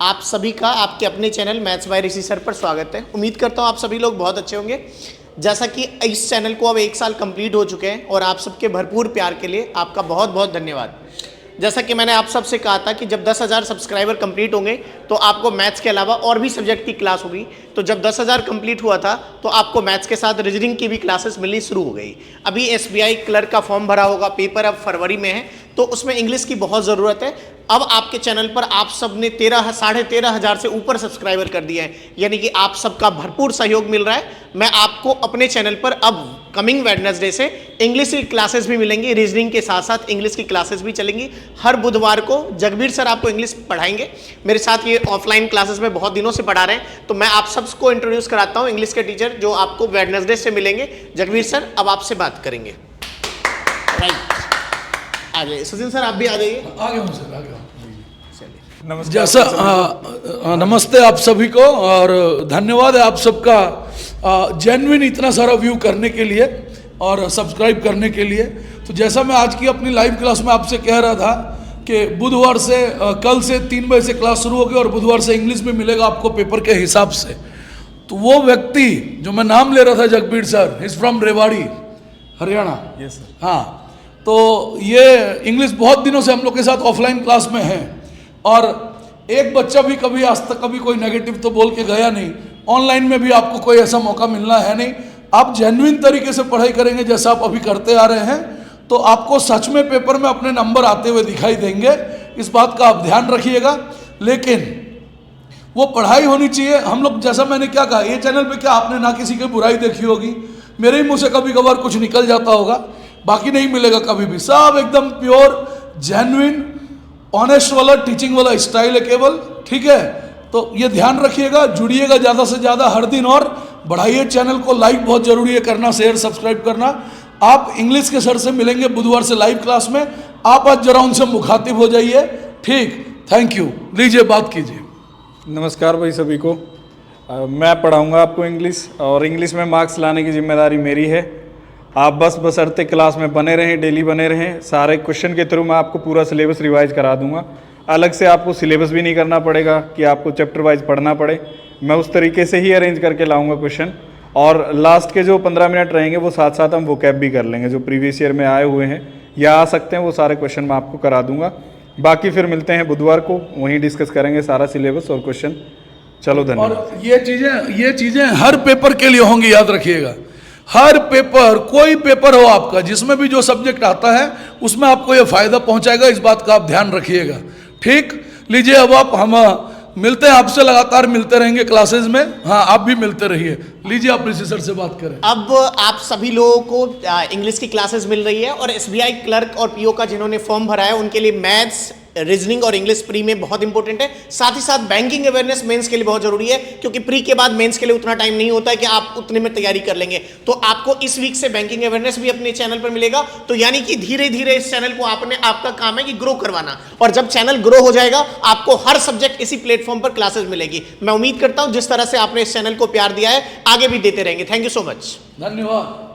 आप सभी का आपके अपने channel maths by Rishi sir पर स्वागत है। उम्मीद करता हूँ आप सभी लोग बहुत अच्छे होंगे। जैसा कि इस चैनल को अब 1 साल कंप्लीट हो चुके हैं और आप सबके भरपूर प्यार के लिए आपका बहुत बहुत धन्यवाद। जैसा कि मैंने आप सबसे कहा था कि जब 10,000 सब्सक्राइबर कंप्लीट होंगे तो आपको मैथ्स के अलावा और भी सब्जेक्ट की क्लास होगी। तो जब 10,000 कंप्लीट हुआ था तो आपको मैथ्स के साथ रीजनिंग की भी क्लासेस मिलनी शुरू हो गई। अभी SBI क्लर्क का फॉर्म भरा होगा, पेपर अब फरवरी में है, तो उसमें इंग्लिश की बहुत ज़रूरत है। अब आपके चैनल पर आप सब ने 13,500 से ऊपर सब्सक्राइबर कर दिए हैं, यानी कि आप सबका भरपूर सहयोग मिल रहा है। मैं आपको अपने चैनल पर अब कमिंग वेडनेसडे से इंग्लिश की क्लासेस भी मिलेंगी, रीजनिंग के साथ साथ इंग्लिश की क्लासेस भी चलेंगी। हर बुधवार को जगबीर सर आपको इंग्लिश पढ़ाएंगे। मेरे साथ ये ऑफलाइन क्लासेस में बहुत दिनों से पढ़ा रहे हैं, तो मैं आप सबको इंट्रोड्यूस कराता हूँ इंग्लिश के टीचर जो आपको वेडनेसडे से मिलेंगे। जगबीर सर अब आपसे बात करेंगे। राइट, आ जाइए। सचिन सर आप भी आ जाइए। आ गया हूँ सर, आ गया हूँ। नमस्कार। जैसा नमस्ते आप सभी को और धन्यवाद है आप सबका जेन्युइन इतना सारा व्यू करने के लिए और सब्सक्राइब करने के लिए। तो जैसा मैं आज की अपनी लाइव क्लास में आपसे कह रहा था कि बुधवार से कल से 3 बजे से क्लास शुरू होगी और बुधवार से इंग्लिश में मिलेगा आपको पेपर के हिसाब से। तो वो व्यक्ति जो मैं नाम ले रहा था Jagbir sir, is from Rewari Haryana. Yes sir. हाँ, तो ये इंग्लिश बहुत दिनों से हम लोग के साथ ऑफलाइन क्लास में है और एक बच्चा भी कभी आज तक कभी कोई नेगेटिव तो बोल के गया नहीं। ऑनलाइन में भी आपको कोई ऐसा मौका मिलना है नहीं। आप जेन्युइन तरीके से पढ़ाई करेंगे जैसा आप अभी करते आ रहे हैं तो आपको सच में पेपर में अपने नंबर आते हुए दिखाई देंगे। इस बात का आप ध्यान रखिएगा। लेकिन वो पढ़ाई होनी चाहिए। हम लोग जैसा मैंने क्या कहा, ये चैनल पे क्या आपने ना किसी की बुराई देखी होगी, मेरे ही मुँह से कभी कभार कुछ निकल जाता होगा, बाकी नहीं मिलेगा कभी भी। सब एकदम प्योर जेन्युइन ऑनेस्ट वाला टीचिंग वाला स्टाइल है केवल, ठीक है। तो ये ध्यान रखिएगा, जुड़िएगा ज़्यादा से ज़्यादा हर दिन और बढ़ाइए चैनल को। लाइक बहुत ज़रूरी है करना, शेयर सब्सक्राइब करना। आप इंग्लिश के सर से मिलेंगे बुधवार से लाइव क्लास में। आप आज जरा उनसे मुखातिब हो जाइए, ठीक। Thank you. लीजिए बात कीजिए। नमस्कार भाई सभी को। मैं पढ़ाऊंगा आपको इंग्लिश और इंग्लिश में मार्क्स लाने की जिम्मेदारी मेरी है। आप बशर्ते क्लास में बने रहें, डेली बने रहें। सारे क्वेश्चन के थ्रू मैं आपको पूरा सिलेबस रिवाइज करा दूंगा। अलग से आपको सिलेबस भी नहीं करना पड़ेगा कि आपको चैप्टर वाइज पढ़ना पड़े। मैं उस तरीके से ही अरेंज करके लाऊंगा क्वेश्चन। और लास्ट के जो 15 मिनट रहेंगे वो साथ साथ हम वोकैब भी कर लेंगे, जो प्रीवियस ईयर में आए हुए हैं या आ सकते हैं, वो सारे क्वेश्चन मैं आपको करा दूंगा। बाकी फिर मिलते हैं बुधवार को, वहीं डिस्कस करेंगे सारा सिलेबस और क्वेश्चन। चलो धन्यवाद। और ये चीज़ें हर पेपर के लिए होंगी, याद रखिएगा। हर पेपर, कोई पेपर हो आपका, जिसमें भी जो सब्जेक्ट आता है उसमें आपको ये फायदा पहुंचाएगा। इस बात का आप ध्यान रखिएगा, ठीक। लीजिए अब आप हम मिलते हैं, आपसे लगातार मिलते रहेंगे क्लासेस में। हाँ, आप भी मिलते रहिए। लीजिए आप ऋषि सर से बात करें। अब आप सभी लोगों को इंग्लिश की क्लासेस मिल रही है और SBI क्लर्क और PO का जिन्होंने फॉर्म भरा है उनके लिए मैथ्स, रीजनिंग और इंग्लिश प्री में बहुत इंपॉर्टेंट है। साथ ही साथ बैंकिंग अवेयरनेस मेंस के लिए बहुत जरूरी है, क्योंकि प्री के बाद मेंस के लिए उतना टाइम नहीं होता है कि आप उतने में तैयारी कर लेंगे। तो आपको इस वीक से बैंकिंग अवेयरनेस भी अपने चैनल पर मिलेगा। तो यानी कि धीरे धीरे इस चैनल को आपका काम है कि ग्रो करवाना, और जब चैनल ग्रो हो जाएगा आपको हर सब्जेक्ट इसी प्लेटफॉर्म पर क्लासेस मिलेगी। मैं उम्मीद करता हूं जिस तरह से आपने इस चैनल को प्यार दिया है आगे भी देते रहेंगे। Thank you so much. धन्यवाद।